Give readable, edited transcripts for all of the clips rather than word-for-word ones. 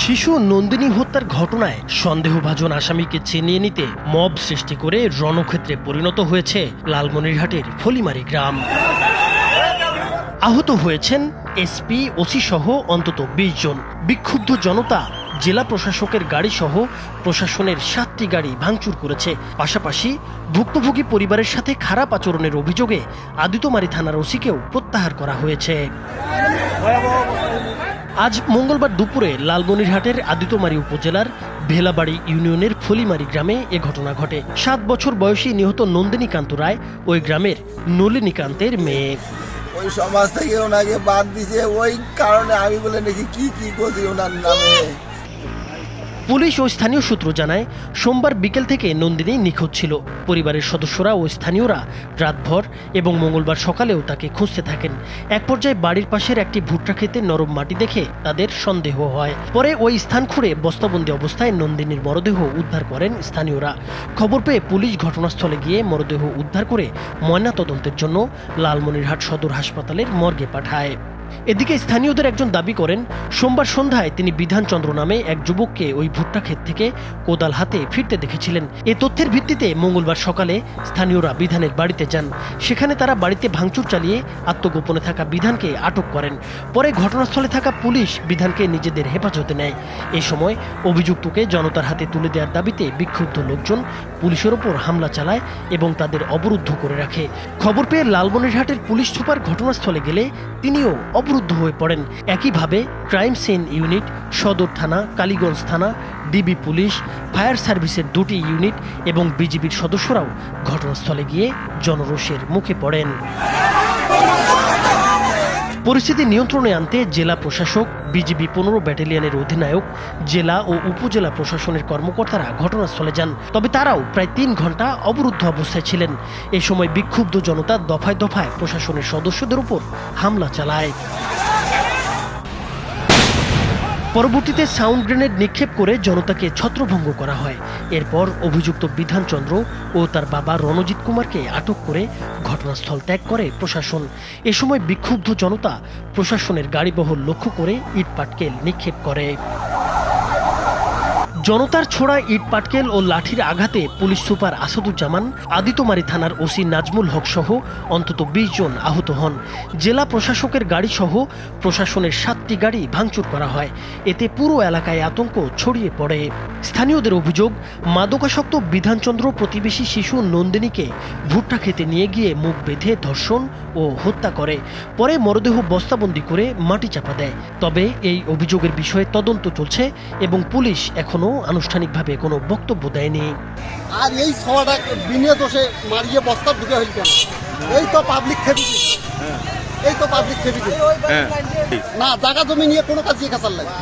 শিশু নন্দিনী হত্যার ঘটনায় সন্দেহভাজন আসামিকে চিনিয়ে নিতে মব সৃষ্টি করে রণক্ষেত্রে পরিণত হয়েছে লালমনিরহাটের ফলিমারি গ্রাম। আহত হয়েছেন এসপি, ওসি সহ অন্তত ২০ জন। বিক্ষুব্ধ জনতা জেলা প্রশাসকের গাড়ি সহ প্রশাসনের ৭টি গাড়ি ভাঙচুর করেছে। পাশাপাশি ভুক্তভোগী পরিবারের সাথে খারাপ আচরণের অভিযোগে আদিতমারী থানার ওসিকেও প্রত্যাহার করা হয়েছে। আজ মঙ্গলবার দুপুরে লালমনিরহাটের আদিতমারী উপজেলার ভেলাবাড়ি ইউনিয়নের ফলিমারি গ্রামে এ ঘটনা ঘটে। ৭ বছর বয়সী নিহত নন্দিনীকান্ত রায় ওই গ্রামের নলিনীকান্তের মেয়ে। ওই সমাজ থেকে ওনাকে বাদ দিছে, ওই কারণে আমি বলে নাকি কি করছি ওনার নামে। পুলিশ ও স্থানীয় সূত্র জানায়, সোমবার বিকেল থেকে নন্দিনী নিখোঁজ ছিল। পরিবারের সদস্যরা ও স্থানীয়রা রাতভর এবং মঙ্গলবার সকালেও তাকে খুঁজতে থাকেন। এক পর্যায়ে বাড়ির পাশের একটি ভুট্টা খেতে নরম মাটি দেখে তাদের সন্দেহ হয়। পরে ওই স্থান খুঁড়ে বস্তাবন্দি অবস্থায় নন্দিনীর মরদেহ উদ্ধার করেন স্থানীয়রা। খবর পেয়ে পুলিশ ঘটনাস্থলে গিয়ে মরদেহ উদ্ধার করে ময়নাতদন্তের জন্য লালমনিরহাট সদর হাসপাতালের মর্গে পাঠায়। এদিকে স্থানীয়দের একজন দাবি করেন, সোমবার সন্ধ্যায় তিনি বিধানচন্দ্র নামে এক যুবককে ওই ভুট্টা ক্ষেত থেকে কোদাল হাতে ফিরতে দেখেছিলেন। এ তথ্যের ভিত্তিতে মঙ্গলবার সকালে স্থানীয়রা বিধানের বাড়িতে যান। সেখানে তারা বাড়িতে ভাঙচুর চালিয়ে আত্মগোপনে থাকা বিধানকে আটক করেন। পরে ঘটনাস্থলে থাকা পুলিশ বিধানকে নিজেদের হেফাজতে নেয়। এ সময় অভিযুক্তকে জনতার হাতে তুলে দেওয়ার দাবিতে বিক্ষুব্ধ লোকজন পুলিশের ওপর হামলা চালায় এবং তাদের অবরুদ্ধ করে রাখে। খবর পেয়ে লালমনিরহাটের পুলিশ সুপার ঘটনাস্থলে গেলে তিনিও অবরুদ্ধ হয়ে পড়েন। একইভাবে ক্রাইম সিন ইউনিট, সদর থানা, কালীগঞ্জ থানা, ডিবি পুলিশ, ফায়ার সার্ভিসের 2টি ইউনিট এবং বিজিবির সদস্যরাও ঘটনাস্থলে গিয়ে জনরোষের মুখে পড়েন। পরিস্থিতি নিয়ন্ত্রণে আনতে জেলা প্রশাসক, বিজিবি 15 ব্যাটালিয়নের অধিনায়ক, জেলা ও উপজেলা প্রশাসনের কর্মকর্তারা ঘটনাস্থলে যান। তবে তারাও প্রায় 3 ঘন্টা অবরুদ্ধ অবস্থায় ছিলেন। এ সময় বিক্ষুব্ধ জনতা দফায় দফায় প্রশাসনের সদস্যদের উপর হামলা চালায়। পরবর্তীতে সাউন্ড গ্রেনেড নিক্ষেপ করে জনতাকে ছত্রভঙ্গ করা হয়। এরপর অভিযুক্ত বিধানচন্দ্র ও তার বাবা রণজিৎ কুমারকে আটক করে ঘটনাস্থল ত্যাগ করে প্রশাসন। এ সময় বিক্ষুব্ধ জনতা প্রশাসনের গাড়িবহর লক্ষ্য করে ইটপাটকেল নিক্ষেপ করে। জনতার ছোড়া ইট পাটকেল ও লাঠির আঘাতে পুলিশ সুপার আসাদুজ্জামান, আদিতমারী থানার ওসি নাজমুল হক সহ অন্তত 20 জন আহত হন। জেলা প্রশাসকের গাড়ি সহ প্রশাসনের 7টি গাড়ি ভাঙচুর করা হয়। এতে পুরো এলাকায় আতঙ্ক ছড়িয়ে পড়ে। স্থানীয়দের অভিযোগ, মাদকাসক্ত বিধানচন্দ্র প্রতিবেশী শিশু নন্দিনীকে ভুট্টা খেতে নিয়ে গিয়ে মুখ বেঁধে ধর্ষণ ও হত্যা করে। পরে মরদেহ বস্তাবন্দি করে মাটি চাপা দেয়। তবে এই অভিযোগের বিষয়ে তদন্ত চলছে এবং পুলিশ এখনো আনুষ্ঠানিকভাবে কোনো বক্তব্য দেয়নি। আর এই সবাটা বিনে দোষে মারিয়ে বস্তা ঢুকে হইল কেন? এই তো পাবলিক খেপি, এই তো পাবলিক খেপি না, জায়গা জমি নিয়ে কোনো কাজ কাছার লাগে।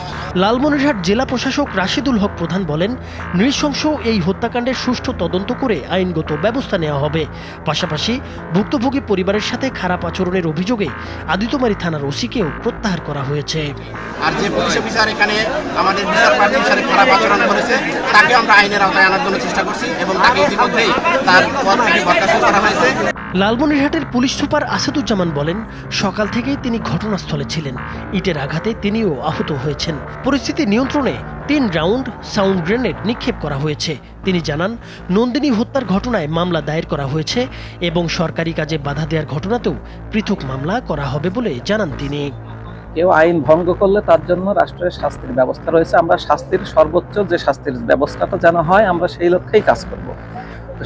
লালমনিরহাট জেলা প্রশাসক রাশিদুল হক প্রধান বলেন, নৃশংস এই হত্যাকাণ্ডের সুষ্ঠু তদন্ত করে আইনগত ব্যবস্থা নেওয়া হবে। পাশাপাশি ভুক্তভোগী পরিবারের সাথে খারাপ আচরণের অভিযোগে আদিতমারী থানার ওসিকেও প্রত্যাহার করা হয়েছে। আর যে পুলিশ অফিসার এখানে আমাদের বিচার প্রার্থীর সাথে খারাপ আচরণ করেছে তাকে আমরা আইনের আওতায় আনার জন্য চেষ্টা করছি এবং তাকে ইতিমধ্যেই তার পদ থেকে বরখাস্ত করা হয়েছে। লালমনিরহাটের পুলিশ সুপার আসাদুজ্জামান বলেন, সকাল থেকেই তিনি ঘটনাস্থলে ছিলেন। ইটের আঘাতে তিনিও আহত হয়েছেন। পরিস্থিতি নিয়ন্ত্রণে 3 রাউন্ড সাউন্ড গ্রেনেড নিক্ষেপ করা হয়েছে। তিনি জানান, নন্দিনী হত্যার ঘটনায় মামলা দায়ের করা হয়েছে এবং সরকারি কাজে বাধা দেওয়ার ঘটনাতেও পৃথক মামলা করা হবে বলে জানান তিনি। কেউ আইন ভঙ্গ করলে তার জন্য রাষ্ট্রের শাস্তির ব্যবস্থা রয়েছে। আমরা শাস্তির সর্বোচ্চ যে শাস্তির ব্যবস্থাটা যেন হয়, আমরা সেই লক্ষ্যেই কাজ করব।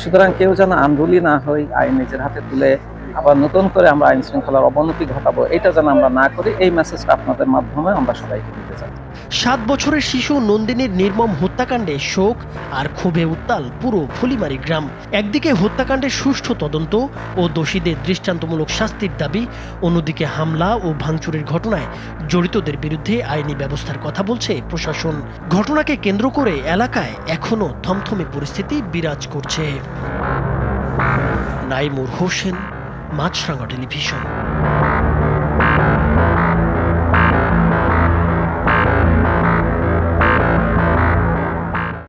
সুতরাং কেউ যেন আন্দোলন না হই, আইন নিজের হাতে তুলে আবার নতুন করে আমরা আইন শৃঙ্খলার অবনতি ঘটাবো, এটা যেন আমরা না করি, এই মেসেজটা আপনাদের মাধ্যমে আমরা সবাইকে দিতে চাই। 7 বছরের শিশু নন্দিনীর নির্মম হত্যাকাণ্ডে শোক আর ক্ষোভে উত্তাল পুরো ফলিমারি গ্রাম। একদিকে হত্যাকাণ্ডের সুষ্ঠু তদন্ত ও দোষীদের দৃষ্টান্তমূলক শাস্তির দাবি, অন্যদিকে হামলা ও ভাঙচুরের ঘটনায় জড়িতদের বিরুদ্ধে আইনি ব্যবস্থার কথা বলছে প্রশাসন। ঘটনাকে কেন্দ্র করে এলাকায় এখনো থমথমে পরিস্থিতি বিরাজ করছে। নাইমুর হোসেন, মাছরাঙা টেলিভিশন।